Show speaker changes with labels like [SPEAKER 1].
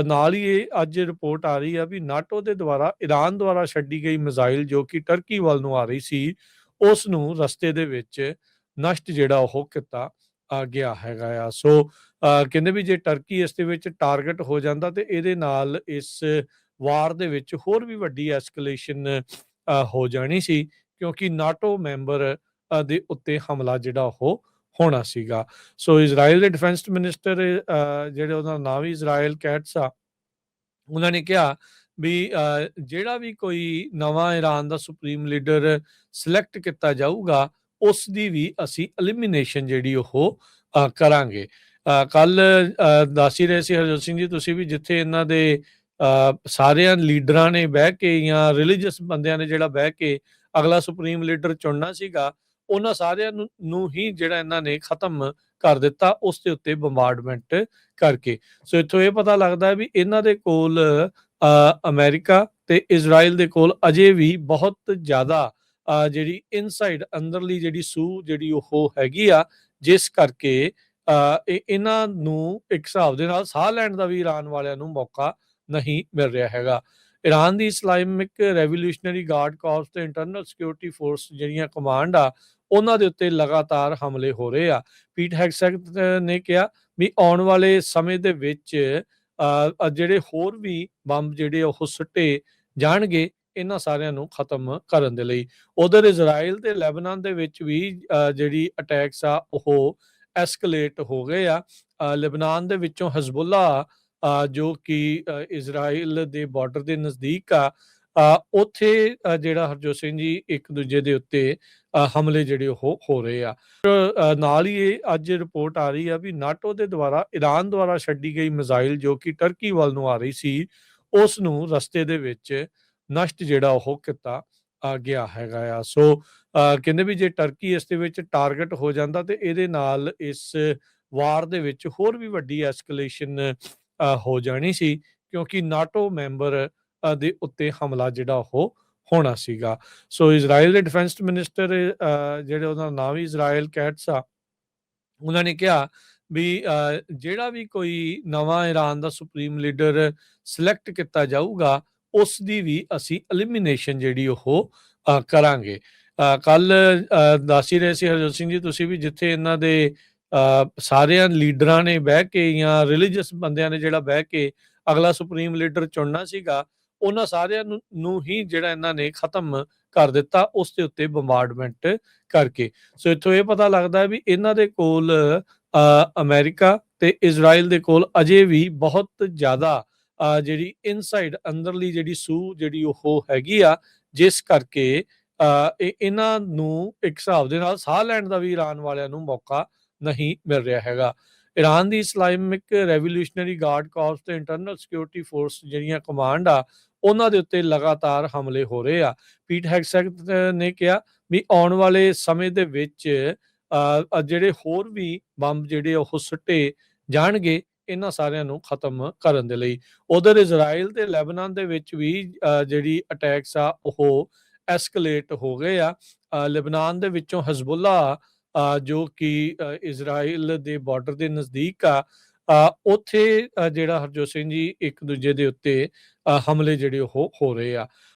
[SPEAKER 1] ਨਾਲ ਹੀ ਇਹ ਅੱਜ ਰਿਪੋਰਟ ਆ ਰਹੀ ਆ ਵੀ ਨਾਟੋ ਦੇ ਦੁਆਰਾ ਈਰਾਨ ਦੁਆਰਾ ਛੱਡੀ ਗਈ ਮਿਜ਼ਾਈਲ ਜੋ ਕਿ ਟਰਕੀ ਵੱਲ ਨੂੰ ਆ ਰਹੀ ਸੀ, ਉਸ ਨੂੰ ਰਸਤੇ ਦੇ ਵਿੱਚ ਨਸ਼ਟ ਜਿਹੜਾ ਉਹ ਕੀਤਾ ਗਿਆ ਹੈਗਾ ਆ। ਸੋ ਕਹਿੰਦੇ ਵੀ ਜੇ ਟਰਕੀ ਇਸ ਦੇ ਵਿੱਚ ਟਾਰਗੇਟ ਹੋ ਜਾਂਦਾ ਤੇ ਇਹਦੇ ਨਾਲ ਇਸ ਵਾਰ ਦੇ ਵਿੱਚ ਹੋਰ ਵੀ ਵੱਡੀ ਐਸਕੇਲੇਸ਼ਨ ਹੋ ਜਾਣੀ ਸੀ, ਕਿਉਂਕਿ ਨਾਟੋ ਮੈਂਬਰ ਦੇ ਉੱਤੇ ਹਮਲਾ ਜਿਹੜਾ ਉਹ ਹੋਣਾ ਸੀਗਾ। ਸੋ ਇਜ਼ਰਾਈਲ ਦੇ ਡਿਫੈਂਸ ਮਿਨਿਸਟਰ ਜਿਹੜੇ ਉਹਦਾ ਨਾਮ ਵੀ ਇਜ਼ਰਾਈਲ ਕੈਟਸ ਆ, ਉਹਨਾਂ ਨੇ ਕਿਹਾ ਵੀ ਜਿਹੜਾ ਵੀ ਕੋਈ ਨਵਾਂ ਈਰਾਨ ਦਾ ਸੁਪਰੀਮ ਲੀਡਰ ਸਿਲੈਕਟ ਕੀਤਾ ਜਾਊਗਾ, ਉਸ ਦੀ ਵੀ ਅਸੀਂ ਐਲੀਮੀਨੇਸ਼ਨ ਜਿਹੜੀ ਉਹ ਕਰਾਂਗੇ। ਕੱਲ ਦੱਸ ਹੀ ਰਹੇ ਸੀ ਹਰਜੋਤ ਸਿੰਘ ਜੀ ਤੁਸੀਂ ਵੀ, ਜਿੱਥੇ ਇਹਨਾਂ ਦੇ ਸਾਰਿਆਂ ਲੀਡਰਾਂ ਨੇ ਬਹਿ ਕੇ ਜਾਂ ਰਿਲੀਜੀਅਸ ਬੰਦਿਆਂ ਨੇ ਜਿਹੜਾ ਬਹਿ ਕੇ ਅਗਲਾ ਸੁਪਰੀਮ ਲੀਡਰ ਚੁਣਨਾ ਸੀਗਾ, ਉਹਨਾਂ ਸਾਰਿਆਂ ਨੂੰ ਹੀ ਜਿਹੜਾ ਇਹਨਾਂ ਨੇ ਖਤਮ ਕਰ ਦਿੱਤਾ ਉਸ ਦੇ ਉੱਤੇ ਬੰਬਾਰਡਮੈਂਟ ਕਰਕੇ। ਸੋ ਇੱਥੋਂ ਇਹ ਪਤਾ ਲੱਗਦਾ ਵੀ ਇਹਨਾਂ ਦੇ ਕੋਲ ਅਮਰੀਕਾ ਤੇ ਇਜ਼ਰਾਈਲ ਦੇ ਕੋਲ ਅਜੇ ਵੀ ਬਹੁਤ ਜ਼ਿਆਦਾ ਜਿਹੜੀ ਇਨਸਾਈਡ ਅੰਦਰਲੀ ਜਿਹੜੀ ਸੂਹ ਜਿਹੜੀ ਉਹ ਹੈਗੀ ਆ, ਜਿਸ ਕਰਕੇ ਇਹਨਾਂ ਨੂੰ ਇੱਕ ਹਿਸਾਬ ਦੇ ਨਾਲ ਸਾਹ ਲੈਣ ਦਾ ਵੀ ਈਰਾਨ ਵਾਲਿਆਂ ਨੂੰ ਮੌਕਾ ਨਹੀਂ ਮਿਲ ਰਿਹਾ ਹੈਗਾ। ਈਰਾਨ ਦੀ ਇਸਲਾਮਿਕ ਰੈਵੋਲੂਸ਼ਨਰੀ ਗਾਰਡ ਕਾਰਪਸ ਤੇ ਇੰਟਰਨਲ ਸਿਕਿਉਰਿਟੀ ਫੋਰਸ ਜਿਹੜੀਆਂ ਕਮਾਂਡ ਆ, ਉਹਨਾਂ ਦੇ ਉੱਤੇ ਲਗਾਤਾਰ ਹਮਲੇ ਹੋ ਰਹੇ ਆ। ਪੀਟ ਹੈਗਸੈਟ ਨੇ ਕਿਹਾ ਵੀ ਆਉਣ ਵਾਲੇ ਸਮੇਂ ਦੇ ਵਿੱਚ ਜਿਹੜੇ ਹੋਰ ਵੀ ਬੰਬ ਜਿਹੜੇ ਉਹ ਸੁੱਟੇ ਜਾਣਗੇ ਇਹਨਾਂ ਸਾਰਿਆਂ ਨੂੰ ਖਤਮ ਕਰਨ ਦੇ ਲਈ। ਉਧਰ ਇਜ਼ਰਾਈਲ ਤੇ ਲੈਬਨਾਨ ਦੇ ਵਿੱਚ ਵੀ ਜਿਹੜੀ ਅਟੈਕਸ ਆ ਉਹ ਐਸਕਲੇਟ ਹੋ ਗਏ ਆ। ਲੈਬਨਾਨ ਦੇ ਵਿੱਚੋਂ ਹਿਜ਼ਬੁੱਲਾ ਜੋ ਕਿ ਇਜ਼ਰਾਈਲ ਦੇ ਬਾਰਡਰ ਦੇ ਨਜ਼ਦੀਕ ਆ, ਉੱਥੇ ਜਿਹੜਾ ਹਰਜੋਤ ਸਿੰਘ ਜੀ ਇੱਕ ਦੂਜੇ ਦੇ ਉੱਤੇ ਹਮਲੇ ਜਿਹੜੇ ਉਹ ਹੋ ਰਹੇ ਆ। ਨਾਲ ਹੀ ਇਹ ਅੱਜ ਰਿਪੋਰਟ ਆ ਰਹੀ ਆ ਵੀ ਨਾਟੋ ਦੇ ਦੁਆਰਾ ਈਰਾਨ ਦੁਆਰਾ ਛੱਡੀ ਗਈ ਮਿਜ਼ਾਈਲ ਜੋ ਕਿ ਟਰਕੀ ਵੱਲ ਨੂੰ ਆ ਰਹੀ ਸੀ, ਉਸ ਨੂੰ ਰਸਤੇ ਦੇ ਵਿੱਚ ਨਸ਼ਟ ਜਿਹੜਾ ਉਹ ਕੀਤਾ ਗਿਆ ਹੈਗਾ ਆ। ਸੋ ਕਹਿੰਦੇ ਵੀ ਜੇ ਟਰਕੀ ਇਸ ਦੇ ਵਿੱਚ ਟਾਰਗੇਟ ਹੋ ਜਾਂਦਾ ਤੇ ਇਹਦੇ ਨਾਲ ਇਸ ਵਾਰ ਦੇ ਵਿੱਚ ਹੋਰ ਵੀ ਵੱਡੀ ਐਸਕੇਲੇਸ਼ਨ ਹੋ ਜਾਣੀ ਸੀ, ਕਿਉਂਕਿ ਨਾਟੋ ਮੈਂਬਰ ਦੇ ਉੱਤੇ ਹਮਲਾ ਜਿਹੜਾ ਉਹ ਹੋਣਾ ਸੀਗਾ। ਸੋ ਇਜ਼ਰਾਈਲ ਦੇ ਡਿਫੈਂਸ ਮਿਨਿਸਟਰ ਜਿਹੜੇ ਉਹਦਾ ਨਾਮ ਵੀ ਇਜ਼ਰਾਈਲ ਕੈਟਸ ਆ, ਉਹਨਾਂ ਨੇ ਕਿਹਾ ਵੀ ਜਿਹੜਾ ਵੀ ਕੋਈ ਨਵਾਂ ਈਰਾਨ ਦਾ ਸੁਪਰੀਮ ਲੀਡਰ ਸਿਲੈਕਟ ਕੀਤਾ ਜਾਊਗਾ, ਉਸ ਦੀ ਵੀ ਅਸੀਂ ਐਲੀਮੀਨੇਸ਼ਨ ਜਿਹੜੀ ਉਹ ਕਰਾਂਗੇ। ਕੱਲ ਦੱਸ ਹੀ ਰਹੇ ਸੀ ਹਰਜੋਤ ਸਿੰਘ ਜੀ ਤੁਸੀਂ ਵੀ, ਜਿੱਥੇ ਇਹਨਾਂ ਦੇ ਸਾਰਿਆਂ ਲੀਡਰਾਂ ਨੇ ਬਹਿ ਕੇ ਜਾਂ ਰਿਲੀਜੀਅਸ ਬੰਦਿਆਂ ਨੇ ਜਿਹੜਾ ਬਹਿ ਕੇ ਅਗਲਾ ਸੁਪਰੀਮ ਲੀਡਰ ਚੁਣਨਾ ਸੀਗਾ, ਉਹਨਾਂ ਸਾਰਿਆਂ ਨੂੰ ਹੀ ਜਿਹੜਾ ਇਹਨਾਂ ਨੇ ਖਤਮ ਕਰ ਦਿੱਤਾ ਉਸ ਦੇ ਉੱਤੇ ਬੰਬਾਰਡਮੈਂਟ ਕਰਕੇ। ਸੋ ਇੱਥੋਂ ਇਹ ਪਤਾ ਲੱਗਦਾ ਵੀ ਇਹਨਾਂ ਦੇ ਕੋਲ ਅਮਰੀਕਾ ਤੇ ਇਜ਼ਰਾਈਲ ਦੇ ਕੋਲ ਅਜੇ ਵੀ ਬਹੁਤ ਜ਼ਿਆਦਾ ਜਿਹੜੀ ਇਨਸਾਈਡ ਅੰਦਰਲੀ ਜਿਹੜੀ ਸੂਹ ਜਿਹੜੀ ਉਹ ਹੈਗੀ ਆ, ਜਿਸ ਕਰਕੇ ਇਹਨਾਂ ਨੂੰ ਇੱਕ ਹਿਸਾਬ ਦੇ ਨਾਲ ਸਾਹ ਲੈਣ ਦਾ ਵੀ ਈਰਾਨ ਵਾਲਿਆਂ ਨੂੰ ਮੌਕਾ ਨਹੀਂ ਮਿਲ ਰਿਹਾ ਹੈਗਾ। ਈਰਾਨ ਦੀ ਇਸਲਾਮਿਕ ਰੈਵੋਲੂਸ਼ਨਰੀ ਗਾਰਡ ਕਾਰਪਸ ਤੇ ਇੰਟਰਨਲ ਸਿਕਿਉਰਿਟੀ ਫੋਰਸ ਜਿਹੜੀਆਂ ਕਮਾਂਡ ਆ, ਉਹਨਾਂ ਦੇ ਉੱਤੇ ਲਗਾਤਾਰ ਹਮਲੇ ਹੋ ਰਹੇ ਆ। ਪੀਟ ਹੈਗਸੈਟ ਨੇ ਕਿਹਾ ਵੀ ਆਉਣ ਵਾਲੇ ਸਮੇਂ ਦੇ ਵਿੱਚ ਜਿਹੜੇ ਹੋਰ ਵੀ ਬੰਬ ਜਿਹੜੇ ਉਹ ਸੁੱਟੇ ਜਾਣਗੇ ਇਹਨਾਂ ਸਾਰਿਆਂ ਨੂੰ ਖਤਮ ਕਰਨ ਦੇ ਲਈ। ਉਧਰ ਇਜ਼ਰਾਈਲ ਤੇ ਲੈਬਨਾਨ ਦੇ ਵਿੱਚ ਵੀ ਜਿਹੜੀ ਅਟੈਕਸ ਆ ਉਹ ਐਸਕਲੇਟ ਹੋ ਗਏ ਆ। ਲੈਬਨਾਨ ਦੇ ਵਿੱਚੋਂ ਹਿਜ਼ਬੁੱਲਾ ਜੋ ਕਿ ਇਜ਼ਰਾਈਲ ਦੇ ਬਾਰਡਰ ਦੇ ਨਜ਼ਦੀਕ ਆ, ਉੱਥੇ ਜਿਹੜਾ ਹਰਜੋਤ ਸਿੰਘ ਜੀ ਇੱਕ ਦੂਜੇ ਦੇ ਉੱਤੇ ਹਮਲੇ ਜਿਹੜੇ ਉਹ ਹੋ ਰਹੇ ਆ।